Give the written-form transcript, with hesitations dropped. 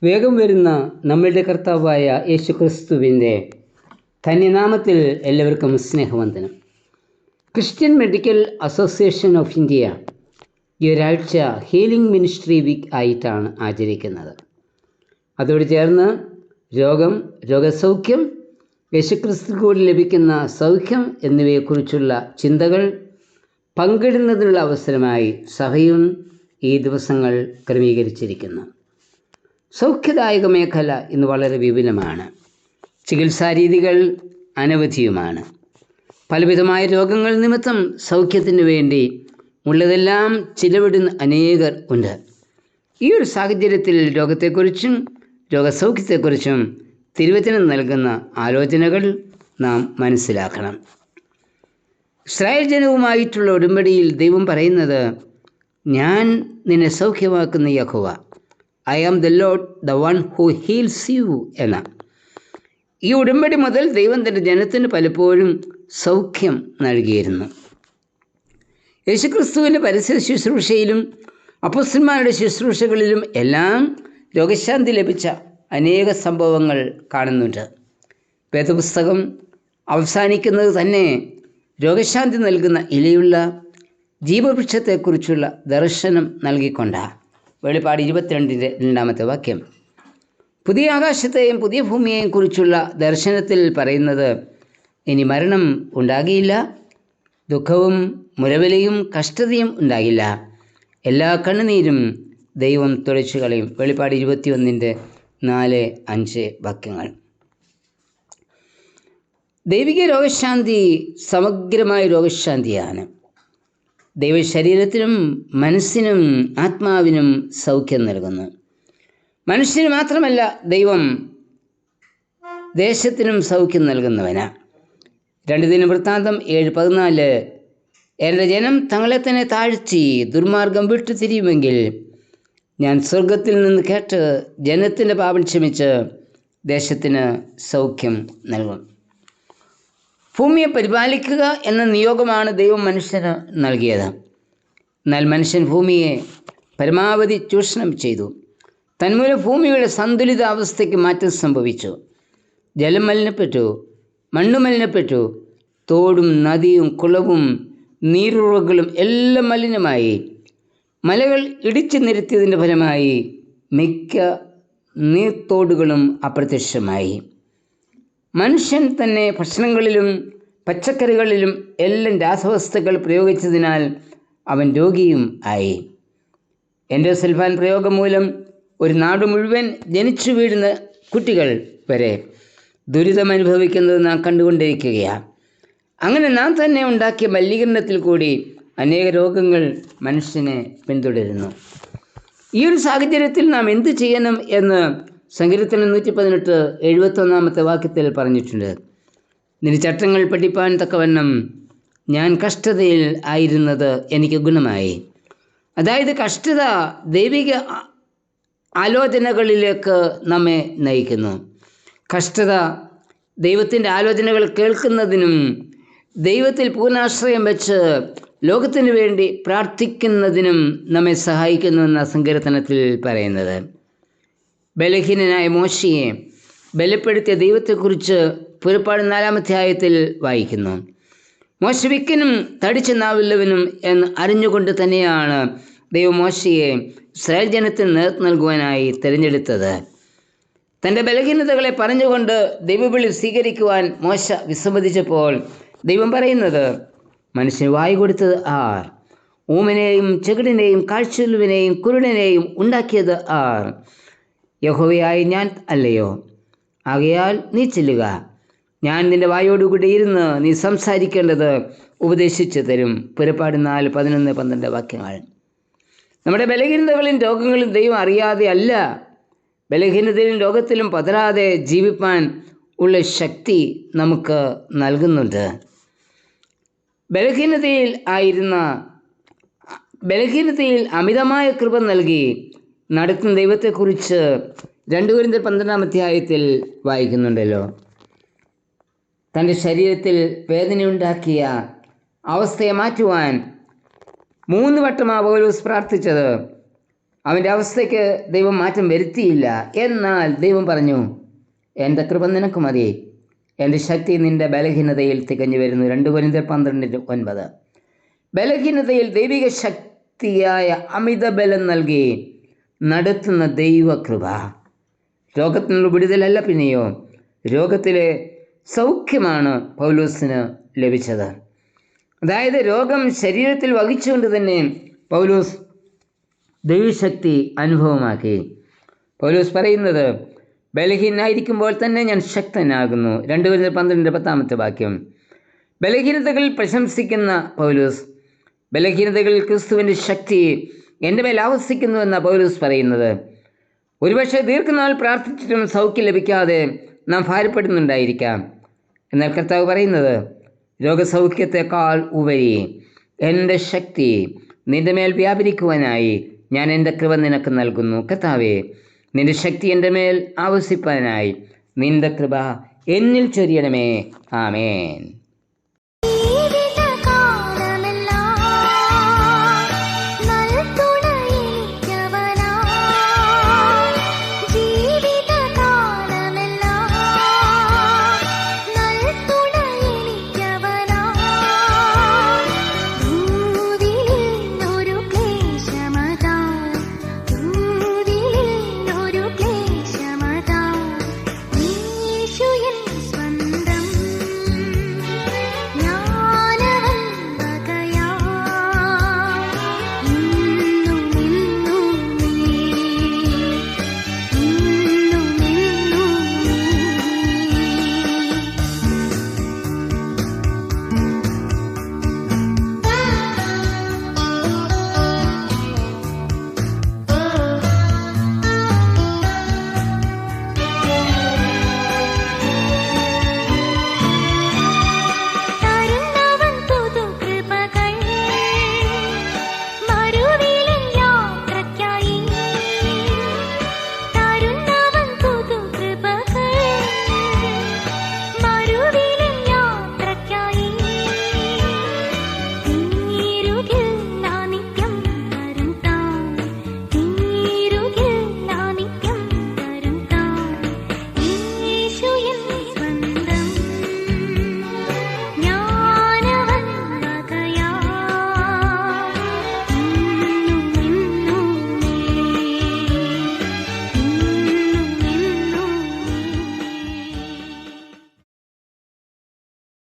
വേഗം വരുന്ന നമ്മളുടെ കർത്താവായ യേശുക്രിസ്തുവിൻ്റെ ധന്യനാമത്തിൽ എല്ലാവർക്കും സ്നേഹവന്ദനം. Christian medical association of India ഈ ഒരാഴ്ച ഹീലിംഗ് മിനിസ്ട്രി വീക്ക് ആയിട്ടാണ് ആചരിക്കുന്നത്. അതോട് ചേർന്ന് രോഗസൗഖ്യം, യേശുക്രിസ്തുവിലൂടെ ലഭിക്കുന്ന സൗഖ്യം എന്നിവയെക്കുറിച്ചുള്ള ചിന്തകൾ പങ്കിടുന്നതിനുള്ള അവസരമായി സഭയും ഈ ദിവസങ്ങൾ ക്രമീകരിച്ചിരിക്കുന്നു. സൗഖ്യദായക മേഖല ഇന്ന് വളരെ വിപുലമാണ്. ചികിത്സാരീതികൾ അനവധിയുമാണ്. പലവിധമായ രോഗങ്ങൾ നിമിത്തം സൗഖ്യത്തിന് വേണ്ടി ഉള്ളതെല്ലാം ചിലവിടുന്ന അനേകർ ഉണ്ട്. ഈ ഒരു സാഹചര്യത്തിൽ രോഗത്തെക്കുറിച്ചും രോഗസൗഖ്യത്തെക്കുറിച്ചും തിരുവചനം നൽകുന്ന ആലോചനകൾ നാം മനസ്സിലാക്കണം. ഇസ്രായേൽ ജനവുമായിട്ടുള്ള ഉടമ്പടിയിൽ ദൈവം പറയുന്നത്, ഞാൻ നിന്നെ സൗഖ്യമാക്കുന്ന യഹോവ, I am the Lord the one who heals you എന്ന ഈ ഉടമ്പടി മുതൽ ദൈവം തൻ്റെ ജനത്തിന് പലപ്പോഴും സൗഖ്യം നൽകിയിരുന്നു. യേശുക്രിസ്തുവിൻ്റെ പരസ്യ ശുശ്രൂഷയിലും അപ്പോസ്തലന്മാരുടെ ശുശ്രൂഷകളിലും എല്ലാം രോഗശാന്തി ലഭിച്ച അനേക സംഭവങ്ങൾ കാണുന്നുണ്ട്. വേദപുസ്തകം അവസാനിക്കുന്നത് തന്നെ രോഗശാന്തി നൽകുന്ന ഇലയുള്ള ജീവവൃക്ഷത്തെക്കുറിച്ചുള്ള ദർശനം നൽകിക്കൊണ്ടാണ്. വെളിപ്പാട് 22:2 വാക്യം. പുതിയ ആകാശത്തെയും പുതിയ ഭൂമിയെയും കുറിച്ചുള്ള ദർശനത്തിൽ പറയുന്നത്, ഇനി മരണം ഉണ്ടാകിയില്ല, ദുഃഖവും മുലവിളിയും കഷ്ടതയും ഉണ്ടാകില്ല, എല്ലാ കണ്ണുനീരും ദൈവം തുടച്ചു കളയും. വെളിപ്പാട് 21:4-5 വാക്യങ്ങൾ. ദൈവിക രോഗശാന്തി സമഗ്രമായ രോഗശാന്തിയാണ്. ദൈവശരീരത്തിനും മനസ്സിനും ആത്മാവിനും സൗഖ്യം നൽകുന്നു. മനുഷ്യന് മാത്രമല്ല, ദൈവം ദേശത്തിനും സൗഖ്യം നൽകുന്നവനാ. 2 ദിനവൃത്താന്തം 7:14, എൻ്റെ ജനം തങ്ങളെ തന്നെ താഴ്ത്തി ദുർമാർഗം വിട്ടു തിരിയുമെങ്കിൽ ഞാൻ സ്വർഗത്തിൽ നിന്ന് കേട്ട് ജനത്തിൻ്റെ പാപം ക്ഷമിച്ച് ദേശത്തിന് സൗഖ്യം നൽകും. ഭൂമിയെ പരിപാലിക്കുക എന്ന നിയോഗമാണ് ദൈവം മനുഷ്യന് നൽകിയത്. എന്നാൽ മനുഷ്യൻ ഭൂമിയെ പരമാവധി ചൂഷണം ചെയ്തു. തന്മൂലം ഭൂമിയുടെ സന്തുലിതാവസ്ഥയ്ക്ക് മാറ്റം സംഭവിച്ചു. ജലം മലിനപ്പെട്ടു, മണ്ണ് മലിനപ്പെട്ടു, തോടും നദിയും കുളവും നീരുറവുകളും എല്ലാം മലിനമായി. മലകൾ ഇടിച്ചു നിരത്തിയതിൻ്റെ ഫലമായി മിക്ക നീർത്തോടുകളും അപ്രത്യക്ഷമായി. മനുഷ്യൻ തന്നെ ഭക്ഷണങ്ങളിലും പച്ചക്കറികളിലും എല്ലാം രാസവസ്തുക്കൾ പ്രയോഗിച്ചതിനാൽ അവൻ രോഗിയും ആയി. എൻഡോസൾഫാൻ പ്രയോഗം മൂലം ഒരു നാട് മുഴുവൻ ജനിച്ചു വീഴുന്ന കുട്ടികൾ വരെ ദുരിതമനുഭവിക്കുന്നത് നാം കണ്ടുകൊണ്ടിരിക്കുകയാണ്. അങ്ങനെ നാം തന്നെ ഉണ്ടാക്കിയ മലിനീകരണത്തിൽ കൂടി അനേക രോഗങ്ങൾ മനുഷ്യനെ പിന്തുടരുന്നു. ഈ ഒരു സാഹചര്യത്തിൽ നാം എന്ത് ചെയ്യണം എന്ന് സങ്കീർത്തനം 118:71 വാക്യത്തിൽ പറഞ്ഞിട്ടുണ്ട്. നിന്റെ ചട്ടങ്ങൾ പഠിപ്പാൻ തക്കവണ്ണം ഞാൻ കഷ്ടതയിൽ ആയിരുന്നത് എനിക്ക് ഗുണമായി. അതായത് കഷ്ടത ദൈവിക ആലോചനകളിലേക്ക് നമ്മെ നയിക്കുന്നു. കഷ്ടത ദൈവത്തിൻ്റെ ആലോചനകൾ കേൾക്കുന്നതിനും ദൈവത്തിൽ പൂർണ്ണാശ്രയം വെച്ച് ലോകത്തിനു വേണ്ടി പ്രാർത്ഥിക്കുന്നതിനും നമ്മെ സഹായിക്കുന്നുവെന്ന സങ്കീർത്തനത്തിൽ പറയുന്നത്. ബലഹീനനായ മോശയെ ബലപ്പെടുത്തിയ ദൈവത്തെക്കുറിച്ച് പുറപ്പാട് 4-ാം അധ്യായത്തിൽ വായിക്കുന്നു. മോശ വിക്കനും തടിച്ച നാവുള്ളവനും എന്ന് അറിഞ്ഞുകൊണ്ട് തന്നെയാണ് ദൈവം മോശയെ ഇസ്രായേൽ ജനത്തിന് നേതൃത്വം നൽകുവാനായി തിരഞ്ഞെടുത്തത്. തൻ്റെ ബലഹീനതകളെ പറഞ്ഞുകൊണ്ട് ദൈവവിളി സ്വീകരിക്കുവാൻ മോശ വിസമ്മതിച്ചപ്പോൾ ദൈവം പറയുന്നത്, മനുഷ്യന് വായു കൊടുത്തത് ആർ? ഊമനെയും ചെകിടിനെയും കാഴ്ചയുള്ളവനെയും കുരുടനെയും ഉണ്ടാക്കിയത് ആർ? യഹോവയായ ഞാൻ അല്ലയോ? ആകയാൽ നീ ചെല്ലുക, ഞാൻ നിൻ്റെ വായോടുകൂടി ഇരുന്ന് നീ സംസാരിക്കേണ്ടത് ഉപദേശിച്ചു തരും. പുറപ്പാട് 4:11-12 വാക്യങ്ങൾ. നമ്മുടെ ബലഹീനതകളും രോഗങ്ങളും ദൈവം അറിയാതെ അല്ല. ബലഹീനതയിലും രോഗത്തിലും പതരാതെ ജീവിപ്പാൻ ഉള്ള ശക്തി നമുക്ക് നൽകുന്നുണ്ട്. ബലഹീനതയിൽ അമിതമായ കൃപ നൽകി നടത്തുന്ന ദൈവത്തെക്കുറിച്ച് 2 കൊരിന്ത്യർ 12-ാം അധ്യായത്തിൽ വായിക്കുന്നുണ്ടല്ലോ. തൻ്റെ ശരീരത്തിൽ വേദനയുണ്ടാക്കിയ അവസ്ഥയെ മാറ്റുവാൻ 3 വട്ടം പൗലോസ് പ്രാർത്ഥിച്ചത് അവൻ്റെ അവസ്ഥയ്ക്ക് ദൈവം മാറ്റം വരുത്തിയില്ല. എന്നാൽ ദൈവം പറഞ്ഞു, എൻ്റെ കൃപ നിനക്ക് മതി, എൻ്റെ ശക്തി നിൻ്റെ ബലഹീനതയിൽ തികഞ്ഞു വരുന്നു. 2 കൊരിന്ത്യർ 12:9. ബലഹീനതയിൽ ദൈവിക ശക്തിയായ അമിത ബലം നൽകി നടത്തുന്ന ദൈവകൃപ. രോഗത്തിനുള്ള വിടുതലല്ല, പിന്നെയോ രോഗത്തിലെ സൗഖ്യമാണ് പൗലോസിന് ലഭിച്ചത്. അതായത് രോഗം ശരീരത്തിൽ വഹിച്ചുകൊണ്ട് തന്നെ പൗലോസ് ദൈവശക്തി അനുഭവമാക്കി. പൗലോസ് പറയുന്നത്, ബലഹീനായിരിക്കുമ്പോൾ തന്നെ ഞാൻ ശക്തനാകുന്നു. 2 കൊരിന്ത്യർ 12:10 ബലഹീനതകളിൽ പ്രശംസിക്കുന്ന പൗലോസ്, ബലഹീനതകളിൽ ക്രിസ്തുവിൻ്റെ ശക്തി എൻ്റെ മേൽ ആവസിക്കുന്നുവെന്ന പൗലോസ് പറയുന്നത്. ഒരുപക്ഷെ ദീർഘനാൾ പ്രാർത്ഥിച്ചിട്ടും സൗഖ്യം ലഭിക്കാതെ നാം ഭാരപ്പെടുന്നുണ്ടായിരിക്കാം. എന്നാൽ കർത്താവ് പറയുന്നത്, രോഗസൗഖ്യത്തെക്കാൾ ഉപരി എൻ്റെ ശക്തി നിൻ്റെ മേൽ വ്യാപരിക്കുവാനായി ഞാൻ എൻ്റെ കൃപ നിനക്ക് നൽകുന്നു. കർത്താവേ, നിൻ്റെ ശക്തി എൻ്റെ മേൽ ആവസിപ്പാനായി നിൻ്റെ കൃപ എന്നിൽ ചൊരിയണമേ. ആമേൻ.